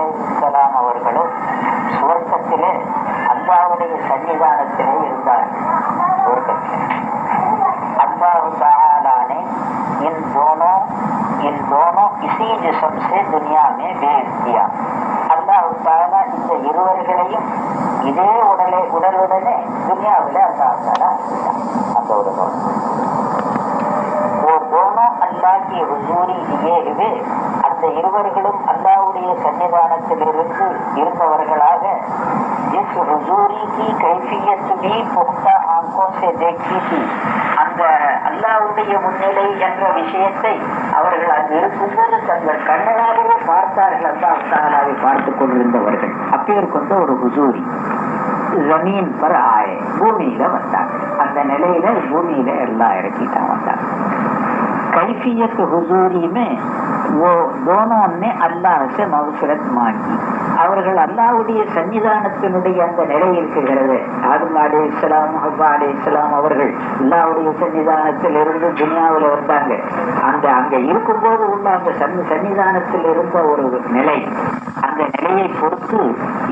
அலைஹிஸ்ஸலாம் அவர்களும் சுவர்க்கத்திலே அல்லாஹ்வுடைய சன்னிதானத்திலே இருந்தார். சுவர்க்கத்திலே अल्लाह ताला ने इन दोनों इसी जिस्म से दुनिया में भेज दिया. அல்லாஹ் தாலா இந்த இருவர்களையும் இதே உடலுடனே துனியாவில் அல்லாஹ் தாலா அந்த உடலோடு दोनों अल्लाह की हुजूरी लिए हुए அந்த இருவர்களும் அல்லாஹ்வுடைய சன்னிதானத்திலிருந்து இருந்தவர்களாக जिस हुजूरी की कैफियत भी पुख्ता आंखों से देखी थी, அந்த அல்லாஹ்வுடைய முன்னிலை என்ற விஷயத்தை அவர்கள் அங்கு இருக்கும்போது தங்கள் கண்ணாலேயே பார்த்தார்கள். அல்லாஹ் தஆலாவை பார்த்துக் கொண்டிருந்தவர்கள் அப்பேர் கொண்ட ஒரு ஹுசூரி ஜமீன் பர் ஆயே, பூமியில வந்தாங்க. அந்த நிலையில பூமியில எல்லாம் இறக்கிட்டான் வந்தாங்க. कैफियत हुजूरी में वो दोनों ने अल्लाह से मग़फ़िरत मांगी. அவர்கள் அல்லாஹ்வுடைய சன்னிதானத்தினுடைய அந்த நிலை இருக்கிறது. ஆதம் அலைஹிஸ்ஸலாம், ஹவ்வா அலைஹிஸ்ஸலாம் அவர்கள் அல்லாஹ்வுடைய சன்னிதானத்தில் இருந்து துனியாவில் வந்தாங்க. அங்க இருக்கும்போது உள்ள அந்த சன்னிதானத்தில் இருந்த ஒரு நிலை, அந்த நிலையை பொறுத்து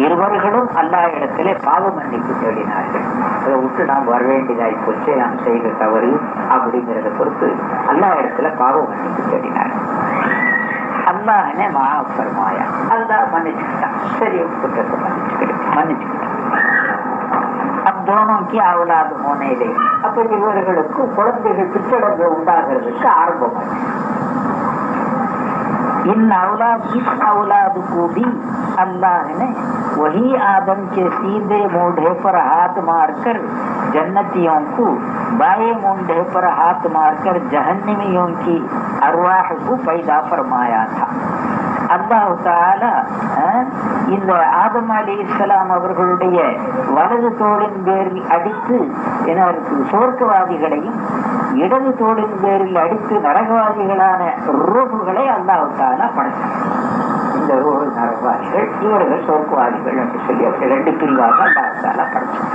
இருவர்களும் அல்லாஹ் இடத்திலே பாவ மன்னிப்பு தேடினார்கள். அதை விட்டு நாம் வர வேண்டியதாய் போச்சு, நாம் செய்த தவறு அப்படிங்கிறத பொறுத்து அல்லாஹ் இடத்துல பாவ மன்னிப்பு தேடினார்கள். अल्लाह ने माफ फरमाया, अल्लाह मन्निச்சுக்கிட்டா, சரி குற்றத்தை மன்னிச்சுக்கிட்டா. अब दोनों की औलाद होने लगी. அப்ப இவர்களுக்கு குழந்தைகள் பிச்சடங்கு உண்டாகிறதுக்கு ஆரம்பமாச்சு. इन औलाद को भी अल्लाह ने वही आदम के सीधे मूढ़े पर हाथ मारकर जन्नतियों को, बाएं मूढ़े पर हाथ मारकर जहन्नमियों की अरवाह को पैदा फरमाया था. அல்லாஹ் தஆலா இந்த ஆதம் அலைஹிஸ்ஸலாம் அவர்களுடைய வலது தோளின் பேரில் அடித்து சொர்க்கவாதிகளையும் இடது தோளின் பேரில் அடித்து நரகவாதிகளான ரூஹுகளை அல்லாஹ் தஆலா படைத்தார். இந்த ரூஹு நரகவாதிகள், இவர்கள் சொர்க்கவாதிகள் என்று சொல்லி அவர்கள் ரெண்டு பிரிவாக அல்லாஹ் தஆலா படைத்தார்.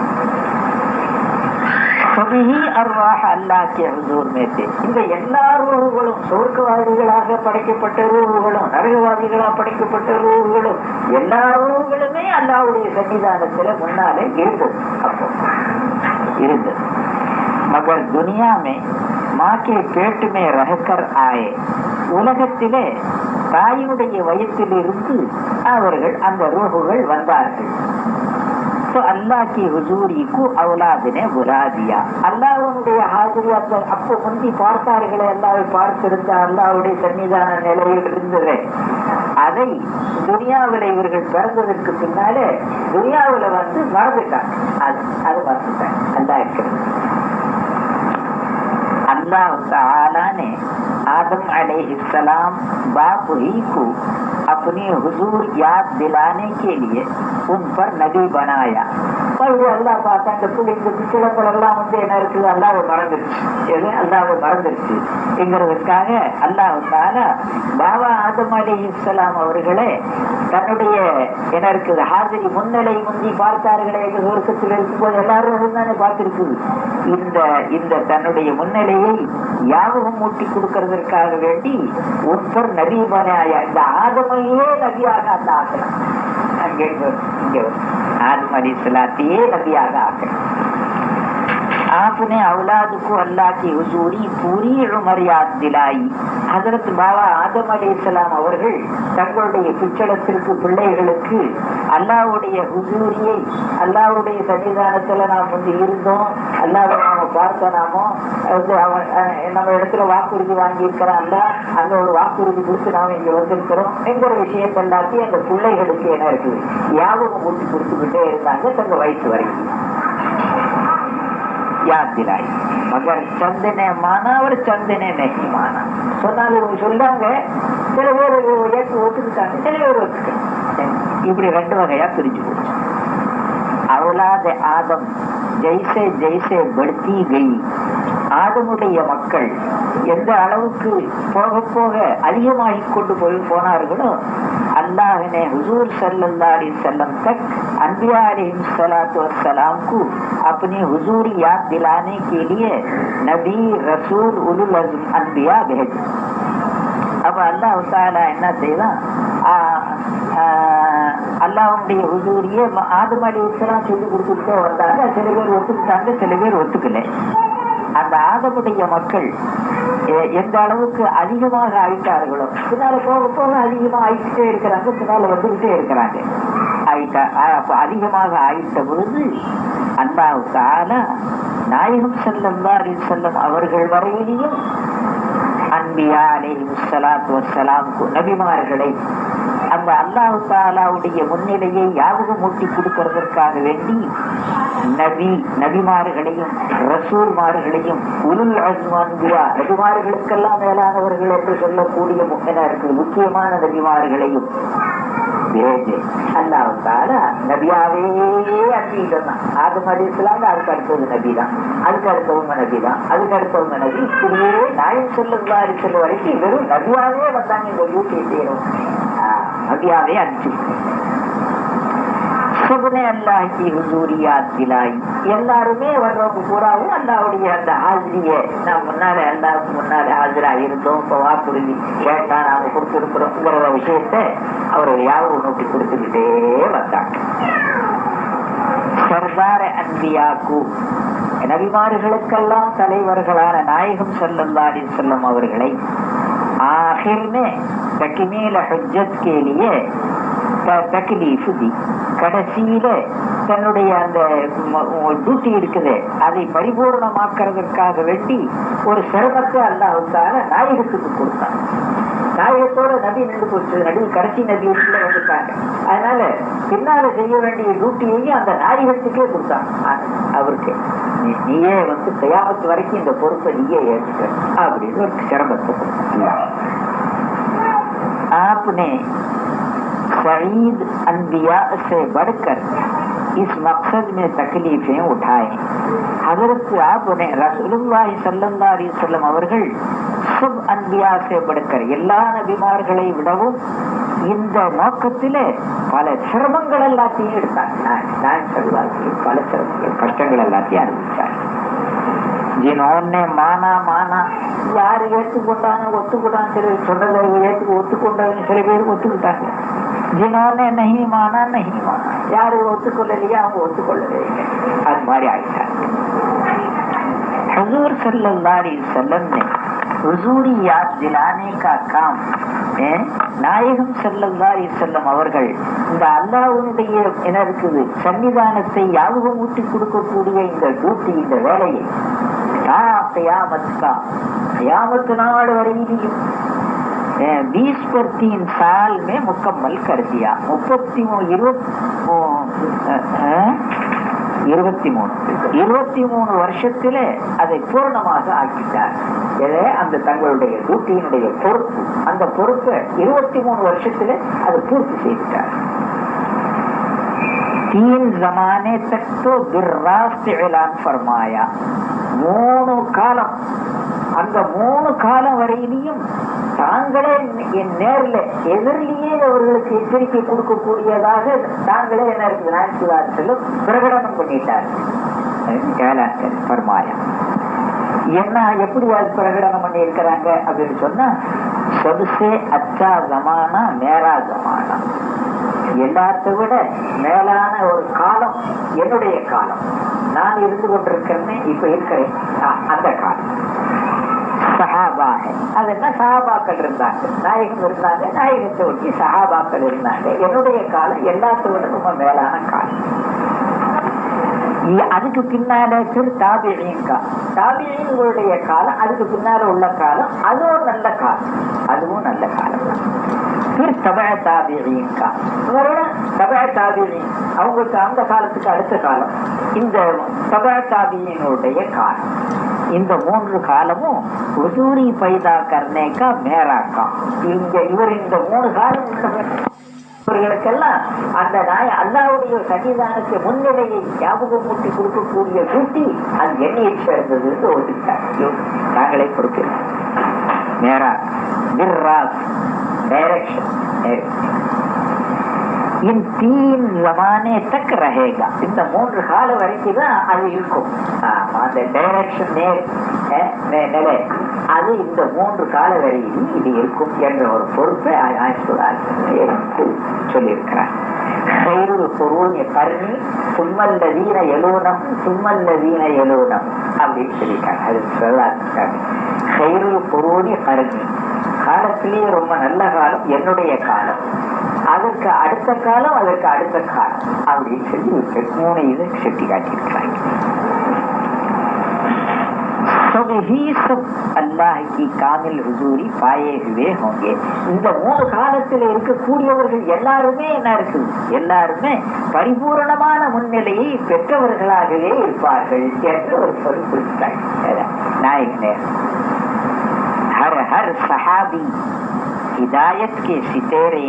இந்த எல்லா ரூஹுகளும் சொர்க்கவாதிகளாக படைக்கப்பட்ட ரூஹுகளும் நரகவாதிகளாக படைக்கப்பட்ட ரூஹுகளும் எல்லா ரூஹுகளுமே அல்லாஹ்வுடைய சன்னிதானத்துல முன்னாலே இருந்தது. அப்போ இருந்தது. மகர் துனியா மே மாக்கே பேட்டு மே ரஹக்கர் ஆயே, உலகத்திலே தாயினுடைய வயிற்றிலிருந்து அவர்கள் அந்த ரூஹுகள் வந்தார்கள். तो अल्लाह की हुजूरी को औलाद ने बुला दिया. அல்லாஹ்வுடைய ஹாஜிரியாத் அப்போ முந்தி பார்த்தார்களே, அல்லாஹ்வை பார்த்திருந்த அல்லாஹ்வுடைய சன்னிதான நிலையில் இருந்தது. அதை துனியாவில் இவர்கள் பிறந்ததற்கு பின்னாலே துனியாவில் வந்து மறந்துட்டாங்க. அது மறந்துட்டாங்க. அல்லாஹ் இருக்கிறது. अल्लाह ताला ने आदम अलैहिस्सलाम बाप ही को अपनी हुजूर याद दिलाने के लिए उन पर नबी बनाया. அல்லாஹ் பார்த்தா இந்த பிள்ளைங்களுக்கு எல்லாம் வந்து என்ன இருக்குது, அல்லாஹ்வை மறந்துருச்சு, அல்லாஹ்வை மறந்துருச்சு என்கிறதுக்காக அல்லாஹ் தாலா பாபா ஆதம் அலைஹிஸ்ஸலாம் அவர்களே தன்னுடைய என்ன இருக்குது ஹாஜரி முன்னிலை முந்தி பார்த்தார்களே, சொர்க்கத்தில் இருக்கும்போது எல்லாரும் தானே பார்த்திருக்குது. இந்த தன்னுடைய முன்னிலையை யாபகம் ஊட்டி கொடுக்கறதற்காக வேண்டி உற்பர் நபி பனாயா, இந்த ஆதமையே நபியாக அந்த ஆக்கலாம். आदम अलैहिस्सलाम नबियाग आकर आपने औलाद को अल्लाह की हुजूरी पूरी उम्र याद दिलाई. ஹஜரத் பாபா ஆதம் அலைஹிஸ்ஸலாம் அவர்கள் தங்களுடைய பிச்சளத்திற்கு பிள்ளைகளுக்கு அல்லாஹ்வுடைய ஹுஜூரியை, அல்லாஹ்வுடைய சன்னிதானத்துல நாம் வந்து இருந்தோம், அல்லாஹ்வை நாம பார்த்தோனாமோ, நம்ம இடத்துல வாக்குறுதி வாங்கி இருக்கிறான், அங்க ஒரு வாக்குறுதி கொடுத்து நாம இங்க வந்திருக்கிறோம் என்கிற விஷயத்தை எல்லாத்தையும் அந்த பிள்ளைகளுக்கு என்ன இருக்குது யாபகம் ஊட்டி கொடுத்துக்கிட்டே இருந்தாங்க தங்க வயசு வரைக்கும். याद दिलाई मगर चंद ने माना और चंद ने नहीं माना. சொன்னாலும் சொல்றாங்க, சில பேர் ஒத்துக்கிட்டாங்க, சில பேர் ஒத்துக்க. இப்படி ரெண்டு வகையா பிரிஞ்சு போச்சு. அவுலாத் ஆதம் ஜெய்சே ஜெய்சே படுத்தி கை, ஆதமுடைய மக்கள் எந்த அளவுக்கு போக போக அதிகமாகிக் கொண்டு போனார்களோ अल्लाह ने हुजूर सल्लल्लाहु अलैहि वसल्लम तक अंबिया अलैहिस्सलातु वस्सलाम को अपनी हुजूरी याद दिलाने के लिए नबी रसूल उलुल अज़्म अंबिया भेजे. अब अल्लाह ताला என்ன செய்தான், அல்லாஹ்வுடைய ஹுசூரியே ஆதம் அலைஹிஸ்ஸலாம் சொல்லி கொடுத்துட்டே வந்தாங்க. சில பேர் ஒத்துக்கிட்டாங்க, சில பேர் ஒத்துக்கல. அந்த ஆதமுடைய மக்கள் எந்த அளவுக்கு அதிகமாக ஆயிட்டார்களோ பின்னால போக போக அதிகமாக ஆயிட்டே இருக்கிறாங்க, பின்னால வந்துகிட்டே இருக்கிறாங்க. அப்ப அதிகமாக ஆயிட்ட பொழுது அல்லாஹ் தஆலா நாயகம் ஸல்லல்லாஹு அலைஹி வஸல்லம் அவர்கள் வரையிலும் அன்பியா அலைஹிஸ்ஸலாத்து வஸ்ஸலாம் நபிமார்களை அந்த அல்லாஹ் தஆலாவுடைய முன்னிலையை ஞாபகம் ஊட்டி கொடுக்கிறதற்காக வேண்டி நபிமார்களையும் ரசூல்மார்களையும் உலுல் அஸ்மான்பியா நபிமார்களுக்கெல்லாம் மேலானவர்கள் என்று சொல்லக்கூடிய முக்கியமான நபிமார்களையும் அல்லாஹ் தஆலா நபியாவே அங்கீகரித்தான். ஆதம் அலைஹிஸ்ஸலாம் அதுக்கு அடுத்தது நபி தான், அதுக்கு அடுத்தவங்க நபி தான், அதுக்கு அடுத்தவங்க நபி, இப்படியே நாயகம் ஸல்லல்லாஹு அலைஹி வஸல்லம் வரைக்கும் வெறும் நபியாவே வந்தாங்க. இந்த யூடியை செய்யணும் நபியாவே அனுப்பிச்சு சுபனே அல்லாஹ் கி ஹுசூரியாத் திலாய் எல்லாருமே வர்றவங்க பூராவும் அல்லாஹ்வுடைய அந்த ஹாஜிரியை நான் முன்னாலே அல்லாஹ்வுக்கு முன்னாலே ஹாஜரா இருந்தோம், இப்போ வாக்குறுதி கேட்டா நாம கொடுத்துருக்குறோங்கிற விஷயத்தை அவர்கள் யாரும் நோக்கி கொடுத்துக்கிட்டே வந்தாங்க. சர்தார அன்பியாக்கு நபிமார்களுக்கெல்லாம் தலைவர்களான நாயகம் ஸல்லல்லாஹு அலைஹி வஸல்லம் அவர்களை आखिर में तकमील हुज्जत के लिए तकलीफ दी. கடைசியில தன்னுடைய அந்த டியூட்டி இருக்குது அதை பரிபூர்ணமாக்குறதற்காக வேண்டி ஒரு சிரமத்தை அல்லாஹ் தஆலா நாயகத்துக்கு கொடுத்தான். நாயகத்தோட நபி நின்று போச்சு, நபி கடைசி நபி வந்துட்டாங்க. அதனால பின்னால செய்ய வேண்டிய டியூட்டியையும் அந்த நாயகத்துக்கே கொடுத்தான். அவருக்கு நீயே கியாமத் வரைக்கும் இந்த பொறுப்பை நீயே ஏற்றுக்க அப்படின்னு ஒரு சிரமத்தை கொடுத்தான். आपने सईद अनबिया से बढ़कर इस मकसद में तकलीफें उठाए. हजरत आपने रसूलुल्लाह सल्लल्लाहु अलैहि वसल्लम அவர்கள் सब अनबिया से बढ़कर எல்லா நபிமார்களை விடவும் இந்த நோக்கத்திலே பல சிரமங்கள் எல்லாத்தையும் எடுத்தாங்க. நான் சொல்வார்கள் பல சிரமங்கள் கஷ்டங்கள் எல்லாத்தையும் அனுபவிச்சாங்க. जिन्होंने माना யாரு ஏற்றுக்கொண்டாங்க ஒத்துக்கொண்டாங்க, சில சொன்னதை ஒத்துக்கொண்டவங்க சில பேர் ஒத்துக்கிட்டாங்க. जिन्होंने नहीं माना யாரு ஒத்துக்கொள்ளலையா அவங்க ஒத்துக்கொள்ளவே இல்லை, அது மாதிரி ஆயிட்டாங்க. हुजूर सल्लल्लाहु अलैहि वसल्लम ने हुजूरी याद दिलाने का काम நாயகம் ஸல்லல்லாஹு அலைஹி வஸல்லம் அவர்கள் இந்த அல்லாஹ்வுடைய என்ன இருக்குது சன்னிதானத்தை ஞாபகம் ஊட்டி கொடுக்கக்கூடிய இந்த டியூட்டி, இந்த வேலையை क़यामत नाल वரையிலும் 20 पर 3 साल में मुकम्मल कर दिया. 23 வருஷத்திலே அதை பூர்ணமாக ஆக்கிட்டார். அந்த தங்களுடைய டியூட்டியினுடைய பொறுப்பு, அந்த பொறுப்பை 23 வருஷத்திலே அதை பூர்த்தி செய்துட்டார். 3 जमाने तक तो बिर्रास्त ऐलान फरमाया. 3 காலம், அந்த 3 காலம் வரையிலையும் தாங்களே என் நேரில் எதிரிலேயே அவர்களுக்கு எச்சரிக்கை கொடுக்கக்கூடியதாக தாங்களே என்ன இருக்குது பிரகடனம் பண்ணிட்டார். ஃபர்மாயா என்ன எப்படி அது பிரகடனம் பண்ணி இருக்கிறாங்க அப்படின்னு சொன்னா, சபசே அச்சா ஜமானா மேரா ஜமானா, எல்லாத்தை விட மேலான ஒரு காலம் என்னுடைய காலம், நான் இருந்து கொண்டிருக்கிறேன் இப்ப இருக்கிறேன் அந்த காலம். சஹாபா அது என்ன சஹாபாக்கள் இருந்தாங்க, நாயகம் இருந்தாங்க, நாயகத்தை ஒட்டி சஹாபாக்கள் இருந்தாங்க. என்னுடைய காலம் எல்லாத்தை விட ரொம்ப மேலான காலம். அதுக்கு பின்னால தாபிஈன்களுடைய காலம், அதுக்கு பின்னால உள்ள காலம் அதுவும் நல்ல காலம், அதுவும் நல்ல காலம். அவங்களுக்கு அந்த காலத்துக்கு அடுத்த காலம் இந்த தபஅத்தாபிஈனுடைய காலம். இந்த 3 காலமும் ஹுசூரி பைதா கர்னேக்கா மேராக்கா. இவர் இந்த 3 காலம் இவர்களுக்கெல்லாம் அந்த அல்லாஹ்வுடைய சன்னிதானத்தை முன்னிலையை ஞாபகம் ஊட்டி கொடுக்கக்கூடிய டியூட்டி அது என்னையை சேர்ந்தது என்று ஒதுக்கிட்டாங்க. நாங்களே கொடுக்கிறோம். மேரா பிர்ராஸ் டைரக்ஷன் इन 3 जमाने तक रहेगा. இந்த 3 கால வரைக்கும் தான் அது இருக்கும். அந்த டைரக்ஷன் நிலை அது இந்த 3 கால வரையிலும் இது இருக்கும் என்ற ஒரு பொறுப்பை சொல்லியிருக்கிறார். சும்மல்லதீன எழுவனம் சும்மல்லதீன எழுவனம் அப்படின்னு சொல்லிட்டாங்க. அது பொருளி கருணி காலத்திலேயே ரொம்ப நல்ல காலம் என்னுடைய காலம், அதற்கு அடுத்த காலம், அதற்கு அடுத்த காலம் அப்படின்னு சொல்லி 3 இதை சுட்டி காட்டியிருக்கிறாங்க. இந்த 3 காலத்தில் இருக்கக்கூடியவர்கள் எல்லாருமே என்ன இருக்குது, எல்லாருமே பரிபூரணமான முன்னிலையை பெற்றவர்களாகவே இருப்பார்கள் என்று ஒரு சொல் குறிப்பிட்டாங்க. நாயகனேர் ஹர் ஹர் சஹாபி ஹிதாயத் கே சிதேரே,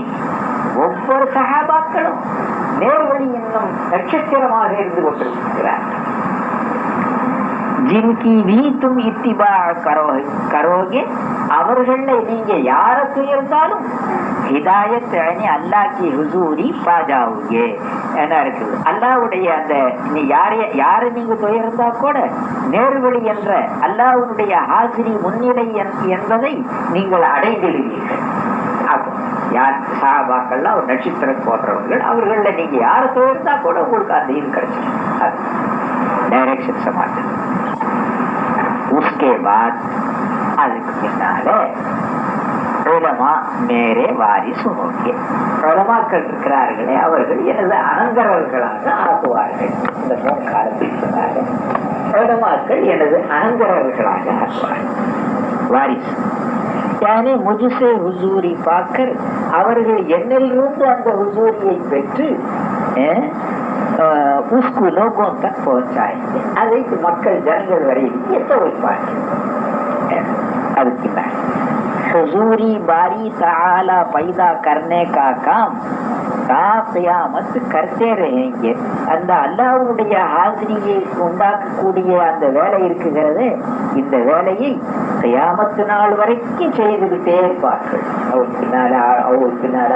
ஒவ்வொரு சஹாபாக்களும் நேர்வழி என்னும் நட்சத்திரமாக இருந்து கொண்டிருக்கிறார். ஜின்கி भी तुम इत्तिबा करोगे, அவர்கள நீங்க யார துயர்ந்தாலும் ஹிதாயத் அல்லாஹ் கி ஹுசூரி பா ஜாओगे என்ன இருக்குது. அல்லாஹ்வுடைய அந்த நீ யாரை நீங்க துயர்ந்தா கூட நேர்வழி என்ற அல்லாஹ்வுடைய ஹாசிரி முன்னிலை என்பதை நீங்கள் அடைந்திடுவீர்கள். யார் சஹாபாக்கள்லாம் ஒரு நட்சத்திரம் போன்றவர்கள், அவர்கள நீங்க யாரை துயர்ந்தா கூட உங்களுக்கு அந்த இது கிடைச்சிடும். டைரக்ஷன் சமாளிச்சு उसके बाद அதுக்கு பின்னால உலமா மேரே வாரிசு होंगे, உலமாக்கள் இருக்கிறார்களே அவர்கள் எனது அனந்தரவர்களாக ஆகுவார்கள். இந்த 3 காலத்தில் சொன்னார்கள், உலமாக்கள் எனது அனந்தரவர்களாக ஆகுவார்கள். வாரிசு யானே முஜ்சே ஹுசூரி பாக்கர், அவர்கள் என்னிலிருந்து அந்த ஹுசூரியை பெற்று उसको लोगों तक पहुंचाएंगे, அதை மக்கள் ஜனங்கள் வரை எட்ட வைப்பார்கள். அதுக்கு हुजूरी बारी ताला पैदा करने का काम கியாமத் கர்த்தே ரஹேங்கே. அந்த அல்லாஹ்வுடைய ஹாசிரியை உண்டாக்கக்கூடிய அந்த வேலை இருக்குகிறது, இந்த வேலையை கியாமத்து நாள் வரைக்கும் செய்துகிட்டே இருப்பார்கள். அவருக்கு பின்னால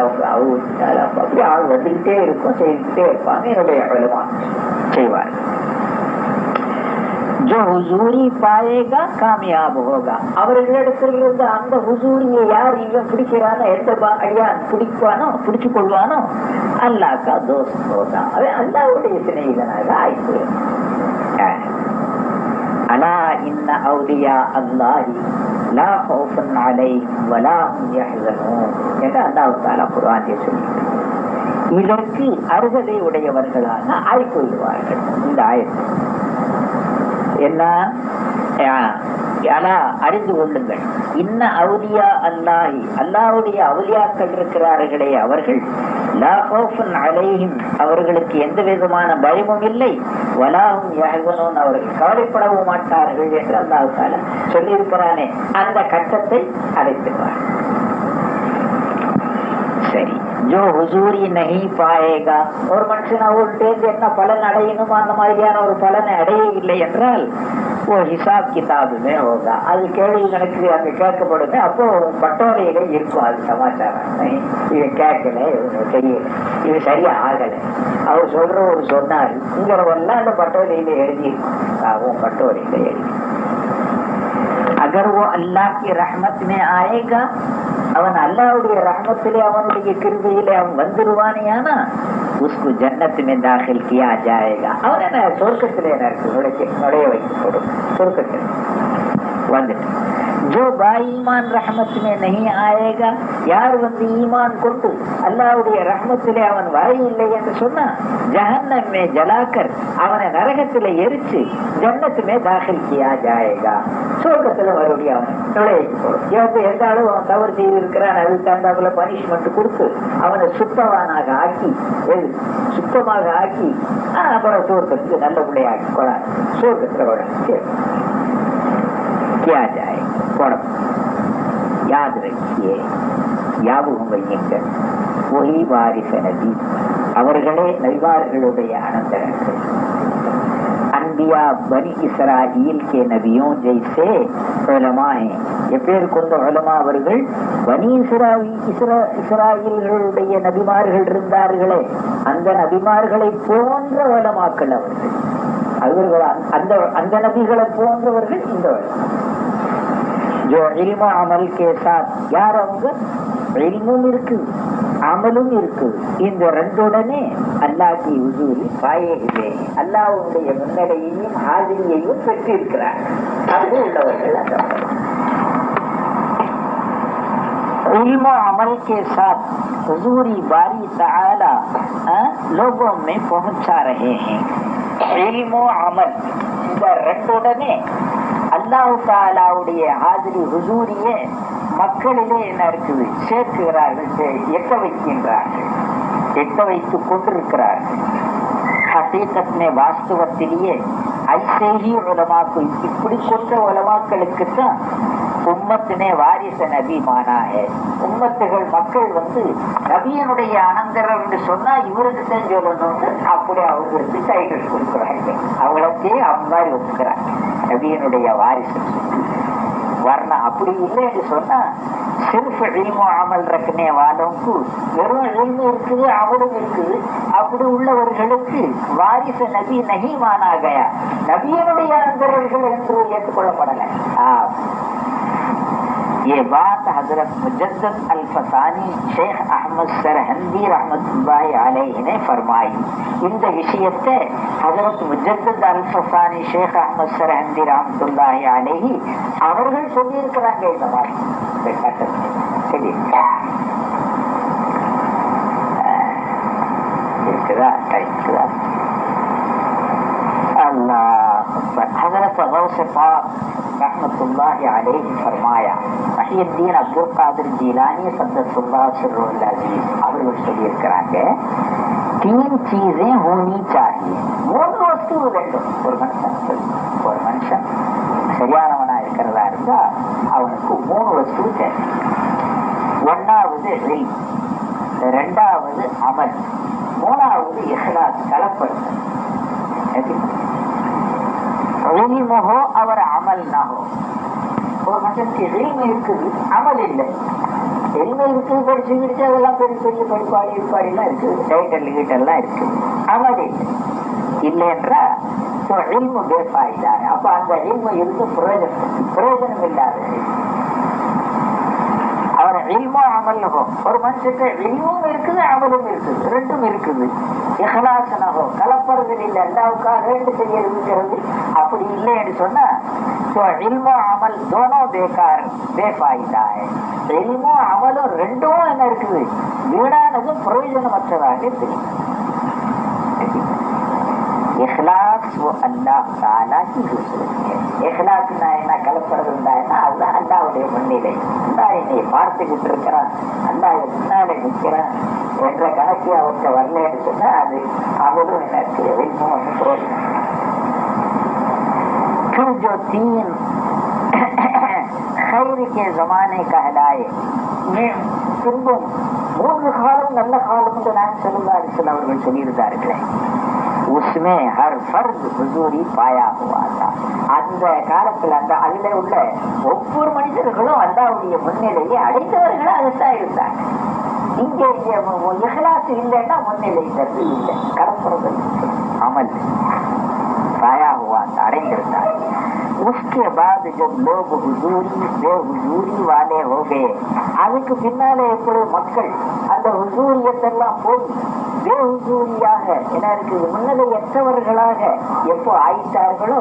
அப்படி ஆள் வந்துகிட்டே இருக்கும், செய்துகிட்டே இருப்பாங்க. என்னுடைய உலமா செய்வார்கள். जो हुजूरी पाएगा कामयाब होगा, அவர்களிடத்திலிருந்து அந்த ஹுசூரியை யார் இவன் பிடிக்கிறானோ, எந்த அடியான் பிடிப்பானோ பிடிச்சு கொள்வானோ அல்லாஹ் கா தோஸ்த் ஹோகா, அவன் அல்லாஹ்வுடைய சிநேகிதனாக ஆயிடுவான். அலா இன்ன அவுலியா அல்லாஹி லா ஹௌஃபுன் அலைஹிம் வலா ஹும் யஹ்ஸனூன் என்று அல்லாஹ் தஆலா குர்ஆனில் சொல்லியிருக்கிறார். இதற்கு அருகதை உடையவர்களாக ஆய்கொள்வார்கள். இந்த ஆயத்து என்ன அறிந்து கொள்ளுங்கள். இன்ன அவுலியா அல்லாஹி, அல்லாஹ்வுடைய அவுலியாக்கள் இருக்கிறார்களே அவர்கள் லா ஹௌஃபுன் அலைஹிம், அவர்களுக்கு எந்த விதமான பயமும் இல்லை, வலா ஹும் யஹ்ஸனூன், அவர்கள் கவலைப்படவும் மாட்டார்கள் என்று அல்லாஹ் தஆலா சொல்லியிருக்கிறானே, அந்த கட்டத்தை அடைத்துவார். சரி, जो हुजूरी नहीं पाएगा, ஒரு மனுஷன் அவர்கிட்ட என்ன பலன் அடையணும், அந்த மாதிரியான ஒரு பலனை அடைய இல்லை என்றால் ஓ ஹிசாப் கிதாபுமே ஹோகா, அது கேள்வி கணக்கு அங்க கேட்கப்படுமே. அப்போ பட்டோலையில இருக்கும் அது சமாச்சாரம். இவன் கேட்கல, இவங்க செய்யல, இது சரியா ஆகல, அவர் சொல்ற ஒரு சொன்னாரு இங்கிறவெல்லாம் அந்த பட்டோலையில எழுதியிருக்கும். அவன் பட்டோலையில எழுதி अगर वो अल्लाह की रहमत में आएगा, அவன் அல்லாஹ்வுடைய ரஹ்மத்திலே அவனுடைய கிருபையிலே அவன் வந்துருவானேனா उसको जन्नत में दाखिल किया जाएगा, அவன் என்ன சொர்க்கத்திலே நுழைய வைக்கப்படும். சொர்க்கத்தில் வந்துட்டு जो बाईमान रहमत में नहीं आएगा, யார் வந்து ஈமான் கொண்டு அல்லாஹ்வுடைய ரஹ்மத்திலே அவன் வர இல்லை என்று சொன்னா ஜஹன்னம் में जलाकर அவனை நரகத்திலே எரிச்சு ஜன்னத் में दाखिल किया जाएगा, சொர்க்கத்துல மறுபடியும் அவனை நுழைய வைக்கப்படும். எந்த அளவு அவன் தவறு செய்திருக்கிறான் அதுக்கு தகுந்தாப்புல பனிஷ்மெண்ட் கொடுத்து அவனை சுத்தவானாக ஆக்கி சுத்தமாக ஆக்கி அப்புறம் சொர்க்கத்துக்கு நல்ல பிள்ளையாக்கி கொடாது, சொர்க்கத்துல கொடாது क्या जाए पढ़ याद रखिए, ஞாபகம் வையுங்கள். ஒளி வாரிச நபி, அவர்களே நபிமார்களுடைய அனந்தரங்கள். அன்பியா பனி இஸ்ராயில் கே நபியோं जैसे உலமா हैं, எப்பேர் கொண்ட உலமா அவர்கள் பனி இஸ்ராயில்களுடைய நபிமார்கள் இருந்தார்களே அந்த நபிமார்களை போன்ற உலமாக்கள் அவர்கள். அந்த நபிகளை போன்றவர்கள் இந்த जो इल्म अमल के साथ, यार அவங்க இல்மும் இருக்கு அமலும் இருக்கு. இந்த ரெண்டுடனே அல்லாஹ்கி ஹுசூரி பாயே அல்லாஹ்வுடைய முன்னடையையும் ஆதிரியையும் பெற்றிருக்கிறார். அது உள்ளவர்கள் அந்த इल्म अमल के साथ हुजूरी बारी ताला लोगों में पहुंचा रहे हैं. इल्म अमल இந்த ரெண்டுடனே அல்லாஹ் தாலாவுடைய ஹாதிரி ஹுசூரியே மக்களிலே என்ன இருக்குது சேர்க்கிறார்கள், எட்ட வைக்கின்றார்கள், எட்ட வைத்துக் கொண்டிருக்கிறார்கள். ஹகீகத்திலே வாஸ்தவத்திலேயே ஐசேஹி உலமாக்கு இப்படி கொண்ட உலமாக்களுக்குத்தான் உம்மத்தினே வாரிச நபி மானாக உம்மத்துகள் மக்கள் நபியனுடைய அனந்தரர் என்று சொன்னா இவருக்கு தான் சொல்லணும்னு அப்படி அவங்களுக்கு டைட்டில் கொடுக்குறாங்க. அவங்களுக்கே அவங்க மாதிரி ஒப்புக்கிறாங்க நபியனுடைய வாரிசு வரணும். அப்படி இல்லைன்னு சொன்னா சிறுஃப் இல்மு அமல் ரக்கனே வாதம்க்கு வெறும் இல்மு இருக்குது அமலும் இருக்குது. அப்படி உள்ளவர்களுக்கு வாரிச நபி நஹி மானாகயா, நபியனுடைய அனந்தரர்கள் என்று ஏற்றுக்கொள்ளப்படலை. ये बात हजरत मुजद्दद अल-फसानी शेख अहमद सरहंदी रहमतुल्लाहि अलैहि ने फरमाई. இந்த விஷயத்தை ஹஜரத் முஜத்தத் அல்-ஃபசானி ஷேக் அஹ்மத் சரஹந்தி ரஹ்மத்துல்லாஹி அலைஹி அவர்கள் சொல்லியிருக்கிறாங்க. இந்த மாதிரி இருக்குதா இருக்குதா अल्लाह हजरत गौस पाक रहमतुल्लाहि अलैहि फरमाया, மஹியுத்தீன் அப்துல் காதிர் ஜீலானி ஸல்லல்லாஹு சிர்ருல் அஸீஸ் அவர்கள் சொல்லியிருக்கிறாங்க, தீன் சீஸே ஹோனி சாஹியே, மூணு வஸ்து வேண்டும் ஒரு மனுஷன் சரியானவனா இருக்கிறதா இருந்தா அவனுக்கு மூணு வஸ்து தேவை. ஒன்னாவது இல்ம், ரெண்டாவது அமல், மூணாவது இஹ்லாஸ் கலப்படம். इल्म हो और अमल ना हो. ஒரு மனுஷனுக்கு இல்மு இருக்குது அமல் இல்லை. இல்மு இருக்குது படிச்சு அதெல்லாம் பெரிய பெரிய படிப்பாடி எல்லாம் இருக்குது, டைட்டல் கீட்டெல்லாம் இருக்கு, அமல் இல்லை. இல்லை என்றா இல்மு பேசாயிட்டாங்க. அப்ப அந்த இல்மு இருந்து பிரயோஜனம் இல்லாதது. அவர் இல்மோ அமல் ஹோ, ஒரு மனுஷனுக்கு இல்மும் இருக்குது அமலும் இருக்குது, ரெண்டும் இருக்குது. இஹ்லாஸ்னஹோ கலப்பறது இல்லை, அல்லாஹ்வுக்காக ரெண்டு செய்யறது. அப்படி இல்லை என்று சொன்னா இல்மோ அமல் தோனோ பேகார் பேஃபாயிதா. இல்மோ அமலும் ரெண்டும் என்ன இருக்குது, வீணானதும் பிரயோஜனமற்றதாக தெரியும். இஹ்லாஸ் அல்லாஹ் தஆலா की हुस्न है. இஹ்லாஸ்னா என்ன, கலப்பறதுண்டா என்ன, அல்லாஹ் அல்லாஹ்வுடைய முன்னிலை, அல்லாஹ் என்னை பார்த்துக்கிட்டு இருக்கிறான், அல்லாஹ் முன்னாலே நிற்கிறான் என்ற கணக்கு அவருக்கு வரலன்னு சொன்னா அது அவரும் எனக்கு பிரயோஜனம். जो तीन खैर के जमाने कहलाए, திரும்பும் மூன்று காலம் நல்ல காலம் என்று நான் சொல்லுவார்கள் அவர்கள் சொல்லியிருந்தார்களே, उसमें हर फर्ज हुजूरी पाया हुआ था. அந்த காலத்துல அந்த அதுல உள்ள ஒவ்வொரு மனிதர்களும் அல்லாஹ்வுடைய முன்னிலையை அடைந்தவர்களா அதுதான் இருந்தாங்க. இங்க இஹ்லாஸ் இல்லைன்னா முன்னிலை இல்லை, கலப்புறது அமல் पाया हुआ அடைந்திருந்தார். उसके बाद जब लोग हुजूरी बेहुजूरी वाले हो गए, அதுக்கு பின்னாலே எப்பொழுது மக்கள் அந்த ஹுசூரியத்தெல்லாம் போய் बेहुजूरिயாக என்ன இருக்குது, முன்னிலையற்றவர்களாக எப்போ ஆயிட்டார்களோ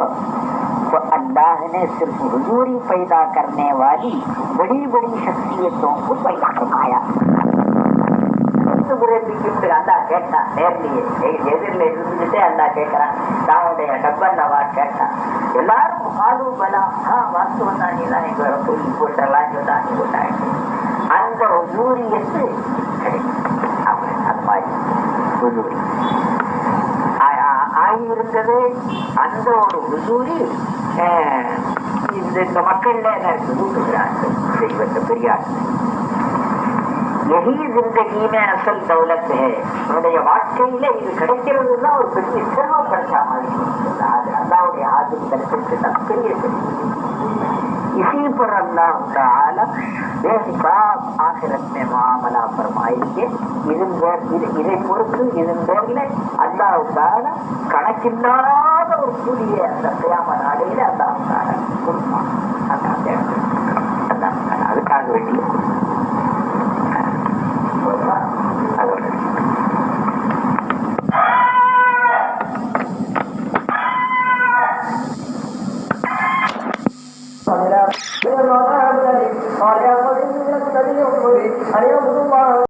तो अल्लाह ने सिर्फ हुजूरी पैदा करने वाली बड़ी बड़ी शख्सियतों को पैदा करवाया. அல்லா கேட்டான், நேர்லயே எதிரில் இருந்துகிட்டே அல்லா கேட்கிறான், தானுடைய டப்பல்லவா கேட்டான். எல்லாரும் ஆளு பலம் வாஸ்தவம் தான், நீ தான் எங்க பொய் போட்டெல்லாம் தான் போட்டாங்க. அந்த ஹுசூரியத்து அந்த மாதிரி ஹுசூரி ஆகியிருந்தது. அந்த ஒரு ஹுசூரி இந்த மக்கள்ல தூக்குகிறார்கள். தெய்வத்தை பெரியார் यही जिंदगी में असल दौलत है. உன்னுடைய வாழ்க்கையில இது கிடைக்கிறதுதான் ஒரு பெரிய செல்வம் கிடைச்சா மாதிரி. அல்லாஹ்வுடைய ஆதிக்கம் கிடைச்சிருக்குதான் பெரிய செல்வம். इसी पर अल्लाह ताला बेहिसाब आखिरत में मुआमला फरमाएंगे. இதை பொறுத்து இதன் பேர்ல அல்லாஹ் தாலா கணக்கில்லாத ஒரு கூலிய அந்த கியாமத் நாளையில அல்லாஹ் தாலா கொடுப்பான். அதுக்காக வேண்டிய